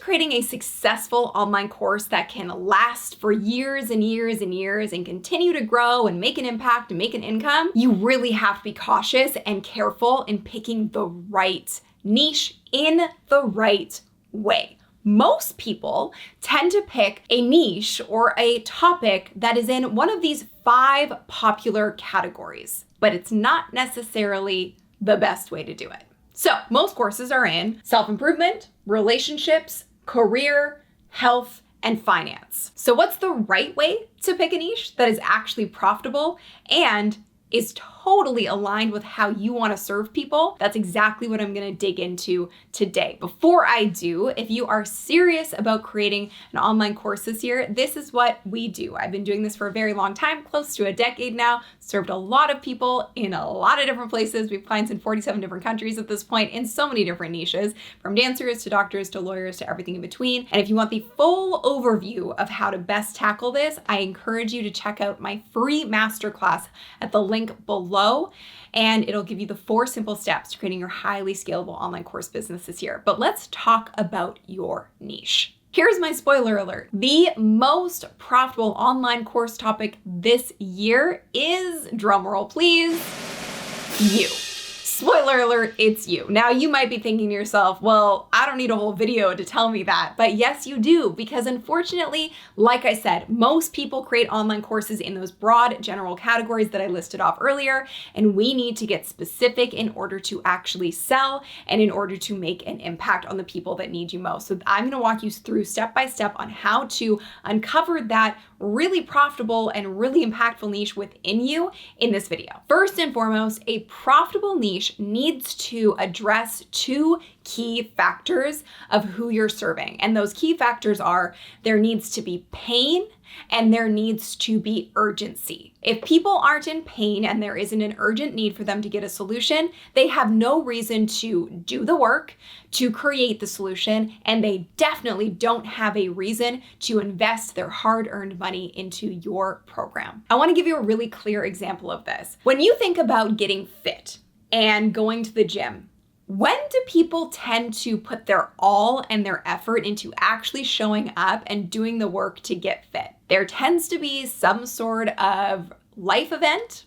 creating a successful online course that can last for years and years and years and continue to grow and make an impact and make an income, you really have to be cautious and careful in picking the right niche in the right way. Most people tend to pick a niche or a topic that is in one of these 5 popular categories, but it's not necessarily the best way to do it. So most courses are in self-improvement, relationships, career, health, and finance. So what's the right way to pick a niche that is actually profitable and is totally aligned with how you want to serve people? That's exactly what I'm going to dig into today. Before I do, if you are serious about creating an online course this year, this is what we do. I've been doing this for a very long time, close to a decade now, served a lot of people in a lot of different places. We have clients in 47 different countries at this point in so many different niches, from dancers to doctors to lawyers to everything in between. And if you want the full overview of how to best tackle this, I encourage you to check out my free masterclass at the link below, and it'll give you the 4 simple steps to creating your highly scalable online course business this year. But let's talk about your niche. Here's my spoiler alert. The most profitable online course topic this year is, drumroll please, you. Spoiler alert, it's you. Now you might be thinking to yourself, well, I don't need a whole video to tell me that. But yes, you do, because unfortunately, like I said, most people create online courses in those broad general categories that I listed off earlier, and we need to get specific in order to actually sell and in order to make an impact on the people that need you most. So I'm gonna walk you through step by step on how to uncover that really profitable and really impactful niche within you in this video. First and foremost, a profitable niche needs to address 2 key factors of who you're serving. And those key factors are there needs to be pain and there needs to be urgency. If people aren't in pain and there isn't an urgent need for them to get a solution, they have no reason to do the work, to create the solution, and they definitely don't have a reason to invest their hard-earned money into your program. I want to give you a really clear example of this. When you think about getting fit and going to the gym, when do people tend to put their all and their effort into actually showing up and doing the work to get fit? There tends to be some sort of life event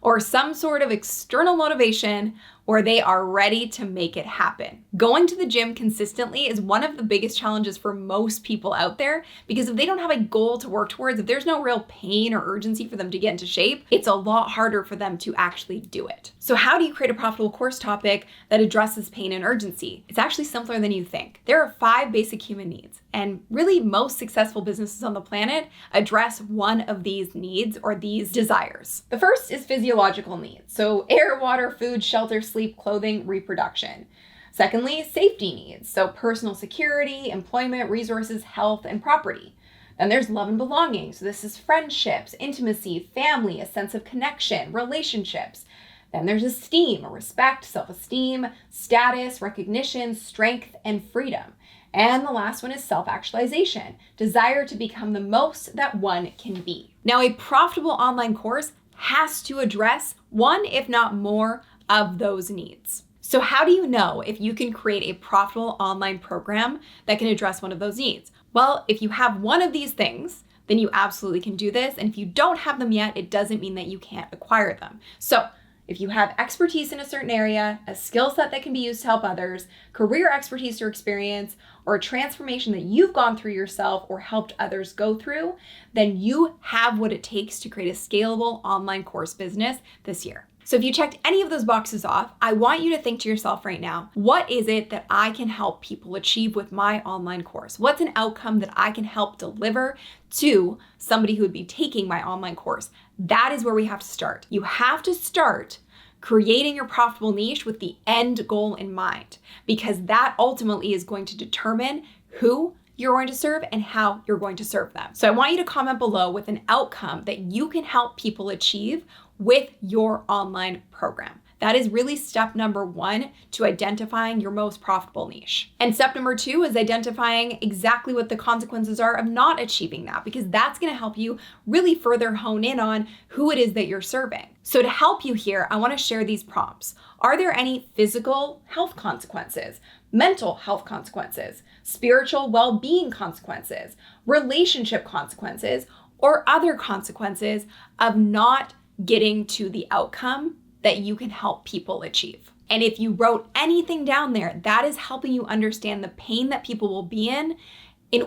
or some sort of external motivation where they are ready to make it happen. Going to the gym consistently is one of the biggest challenges for most people out there, because if they don't have a goal to work towards, if there's no real pain or urgency for them to get into shape, it's a lot harder for them to actually do it. So how do you create a profitable course topic that addresses pain and urgency? It's actually simpler than you think. There are 5 basic human needs, and really most successful businesses on the planet address one of these needs or these desires. The first is physiological needs. So air, water, food, shelter, sleep, clothing, reproduction. Secondly, safety needs. So personal security, employment, resources, health, and property. Then there's love and belonging. So this is friendships, intimacy, family, a sense of connection, relationships. Then there's esteem, respect, self-esteem, status, recognition, strength, and freedom. And the last one is self-actualization, desire to become the most that one can be. Now, a profitable online course has to address one, if not more, of those needs. So how do you know if you can create a profitable online program that can address one of those needs? Well, if you have one of these things, then you absolutely can do this. And if you don't have them yet, it doesn't mean that you can't acquire them. So if you have expertise in a certain area, a skill set that can be used to help others, career expertise or experience, or a transformation that you've gone through yourself or helped others go through, then you have what it takes to create a scalable online course business this year. So if you checked any of those boxes off, I want you to think to yourself right now, what is it that I can help people achieve with my online course? What's an outcome that I can help deliver to somebody who would be taking my online course? That is where we have to start. You have to start creating your profitable niche with the end goal in mind, because that ultimately is going to determine who you're going to serve and how you're going to serve them. So I want you to comment below with an outcome that you can help people achieve with your online program. That is really step number one to identifying your most profitable niche. And step number two is identifying exactly what the consequences are of not achieving that, because that's going to help you really further hone in on who it is that you're serving. So to help you here, I want to share these prompts. Are there any physical health consequences, mental health consequences, spiritual well-being consequences, relationship consequences, or other consequences of not getting to the outcome that you can help people achieve? And if you wrote anything down there, that is helping you understand the pain that people will be in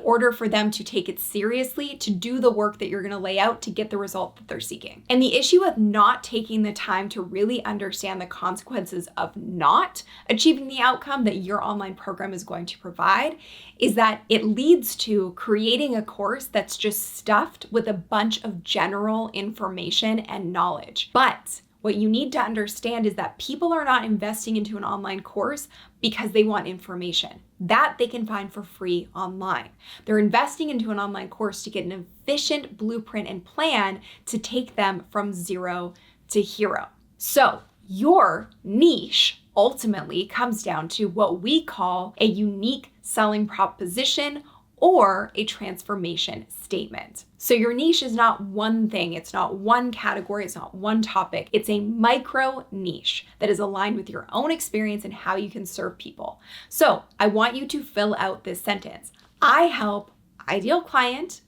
order for them to take it seriously, to do the work that you're going to lay out to get the result that they're seeking. And the issue with not taking the time to really understand the consequences of not achieving the outcome that your online program is going to provide is that it leads to creating a course that's just stuffed with a bunch of general information and knowledge. But what you need to understand is that people are not investing into an online course because they want information. That they can find for free online. They're investing into an online course to get an efficient blueprint and plan to take them from zero to hero. So your niche ultimately comes down to what we call a unique selling proposition or a transformation statement. So your niche is not one thing, it's not one category, it's not one topic. It's a micro niche that is aligned with your own experience and how you can serve people. So I want you to fill out this sentence. I help ideal client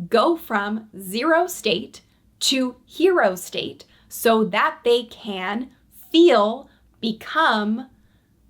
go from zero state to hero state so that they can feel, become,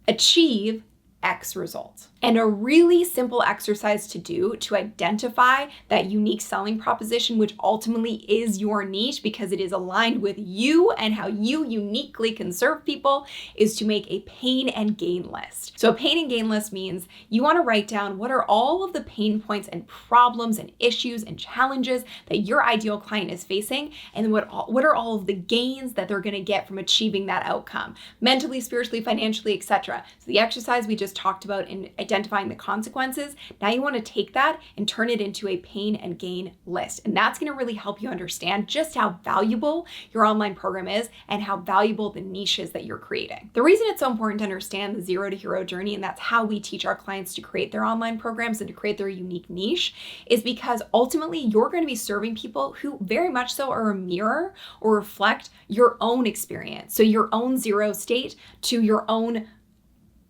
achieve X result. And a really simple exercise to do to identify that unique selling proposition, which ultimately is your niche because it is aligned with you and how you uniquely can serve people, is to make a pain and gain list. So a pain and gain list means you want to write down what are all of the pain points and problems and issues and challenges that your ideal client is facing, and what are all of the gains that they're going to get from achieving that outcome, mentally, spiritually, financially, etc. So the exercise we just talked about in identifying the consequences, now you want to take that and turn it into a pain and gain list. And that's going to really help you understand just how valuable your online program is and how valuable the niche is that you're creating. The reason it's so important to understand the zero to hero journey, and that's how we teach our clients to create their online programs and to create their unique niche, is because ultimately you're going to be serving people who very much so are a mirror or reflect your own experience. So your own zero state to your own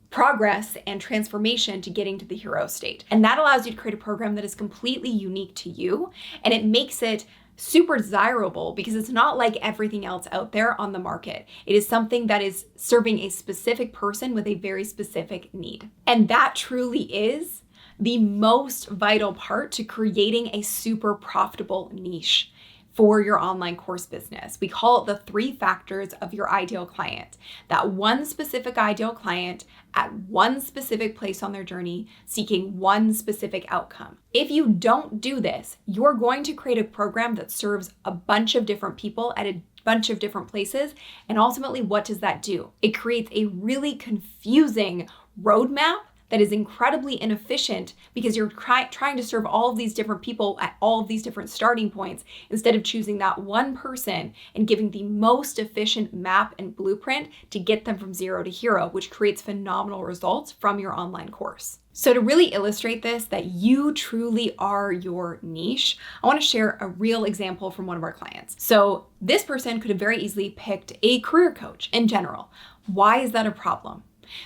progress and transformation to getting to the hero state. And that allows you to create a program that is completely unique to you, and it makes it super desirable because it's not like everything else out there on the market. It is something that is serving a specific person with a very specific need. And that truly is the most vital part to creating a super profitable niche for your online course business. We call it the 3 factors of your ideal client. That one specific ideal client at one specific place on their journey, seeking one specific outcome. If you don't do this, you're going to create a program that serves a bunch of different people at a bunch of different places. And ultimately, what does that do? It creates a really confusing roadmap that is incredibly inefficient because you're trying to serve all of these different people at all of these different starting points instead of choosing that one person and giving the most efficient map and blueprint to get them from zero to hero, which creates phenomenal results from your online course. So to really illustrate this, that you truly are your niche, I want to share a real example from one of our clients. So this person could have very easily picked a career coach in general. Why is that a problem?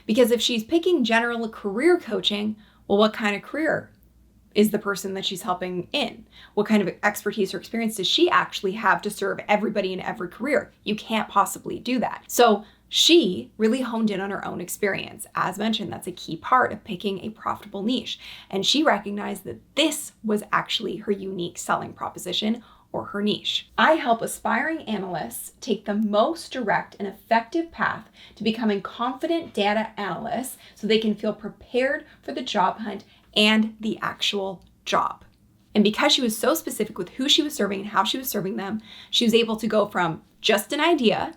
Because if she's picking general career coaching, well, what kind of career is the person that she's helping in? What kind of expertise or experience does she actually have to serve everybody in every career? You can't possibly do that. So she really honed in on her own experience. As mentioned, that's a key part of picking a profitable niche. And she recognized that this was actually her unique selling proposition or her niche. I help aspiring analysts take the most direct and effective path to becoming confident data analysts so they can feel prepared for the job hunt and the actual job. And because she was so specific with who she was serving and how she was serving them, she was able to go from just an idea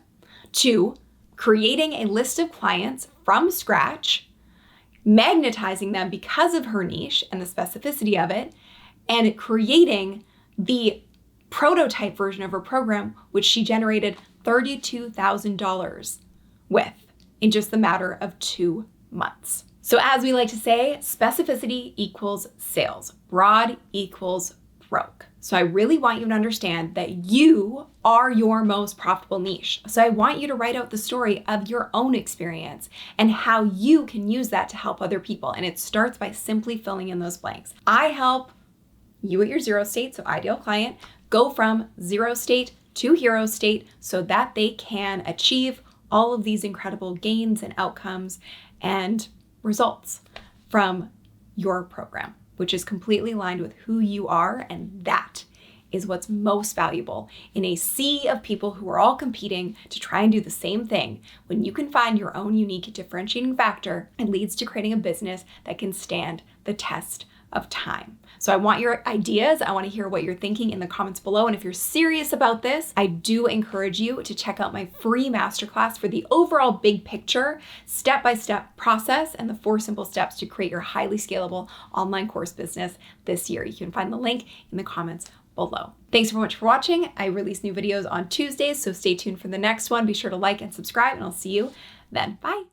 to creating a list of clients from scratch, magnetizing them because of her niche and the specificity of it, and creating the prototype version of her program, which she generated $32,000 with in just the matter of 2 months. So as we like to say, specificity equals sales. Broad equals broke. So I really want you to understand that you are your most profitable niche. So I want you to write out the story of your own experience and how you can use that to help other people. And it starts by simply filling in those blanks. I help you at your 0 state, so ideal client, go from 0 state to hero state so that they can achieve all of these incredible gains and outcomes and results from your program, which is completely aligned with who you are. And that is what's most valuable in a sea of people who are all competing to try and do the same thing. When you can find your own unique differentiating factor, it leads to creating a business that can stand the test of time. So I want your ideas. I want to hear what you're thinking in the comments below. And if you're serious about this, I do encourage you to check out my free masterclass for the overall big picture, step-by-step process and the 4 simple steps to create your highly scalable online course business this year. You can find the link in the comments below. Thanks so much for watching. I release new videos on Tuesdays, so stay tuned for the next one. Be sure to like and subscribe, and I'll see you then. Bye.